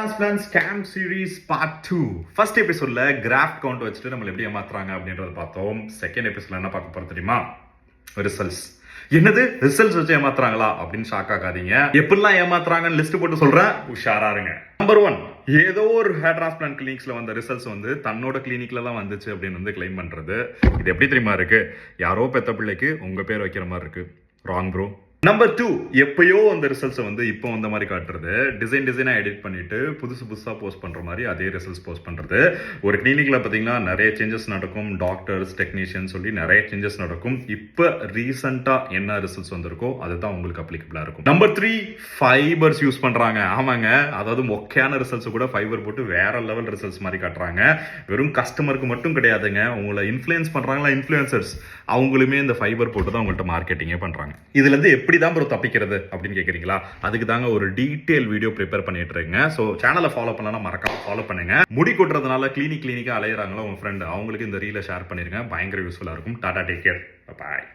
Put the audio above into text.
transplant scam series part 2 first எபிசோட்ல craft count வச்சுட்டு நம்மள எப்படி ஏமாத்துறாங்க அப்படின்றத பார்த்தோம். செகண்ட் எபிசோட்ல என்ன பார்க்க போறோம் தெரியுமா? ரிசல்ட்ஸ். என்னது ரிசல்ட்ஸ் வச்சு ஏமாத்துறாங்களா அப்படின்னு ஷாக் ஆகாதீங்க. எப்படிலாம் ஏமாத்துறாங்கன்னு லிஸ்ட் போட்டு சொல்றேன், உஷாரா இருங்க. நம்பர் 1, ஏதோ ஒரு ஹேர் டிரான்ஸ்பிளான்ட் கிளினிக்ஸ்ல வந்த ரிசல்ட்ஸ் வந்து தன்னோட கிளினிக்ல தான் வந்துச்சு அப்படின்னு வந்து கிளைம் பண்றது. இது எப்படி தெரியுமா இருக்கு? யாரோ பெத்த பிள்ளைக்கு உங்க பேர் வைக்கிற மாதிரி இருக்கு. Wrong bro. நம்பர் 2, எப்பயோ அந்த ரிசல்ட்ஸை வந்து இப்போ அந்த மாதிரி காட்டுறது, டிசைனா எடிட் பண்ணிட்டு புதுசா போஸ்ட் பண்ற மாதிரி அதே ரிசல்ட்ஸ் போஸ்ட் பண்றது. ஒரு கிளினிக்ல பாத்தீங்கன்னா நிறைய சேஞ்சஸ் நடக்கும், டாக்டர்ஸ் டெக்னீஷியன் சொல்லி நிறைய சேஞ்சஸ் நடக்கும். இப்போ ரீசெண்டா என்ன ரிசல்ட்ஸ் வந்திருக்கோ அதுதான் உங்களுக்கு அப்ளிகபிளா இருக்கும். நம்பர் 3, ஃபைபர்ஸ் யூஸ் பண்றாங்க. ஆமாங்க, அதாவது மொக்கையான ரிசல்ட்ஸ் கூட ஃபைபர் போட்டு வேற லெவல் ரிசல்ட்ஸ் மாதிரி காட்டுறாங்க. வெறும் கஸ்டமருக்கு மட்டும் கிடையாதுங்க, உங்களை இன்ஃப்ளூயன்ஸ் பண்றாங்களா இன்ஃப்ளூயன்சர்ஸ், அவங்களுமே இந்த ஃபைபர் போட்டு தான் உங்கள்கிட்ட மார்க்கெட்டிங்கே பண்றாங்க. இதுல இருந்து எப்படி தான் ப்ரோ தப்பிக்கிறது அப்படின்னு கேட்குறீங்களா? அதுக்கு தாங்க ஒரு டீட்டெயில் வீடியோ ப்ரிப்பேர் பண்ணிட்டு இருக்கேங்க. ஸோ சேனலை ஃபாலோ பண்ணலாம், மறக்காம ஃபாலோ பண்ணுங்க. முடி கொட்டுறதுனால கிளினிக்கா அலையிறாங்களோ உங்க ஃப்ரெண்ட், அவங்களுக்கு இந்த ரீலை ஷேர் பண்ணிருங்க. பயங்கர யூஸ்ஃபுல்லா இருக்கும். டாடா, டேக் கேர், பாய்.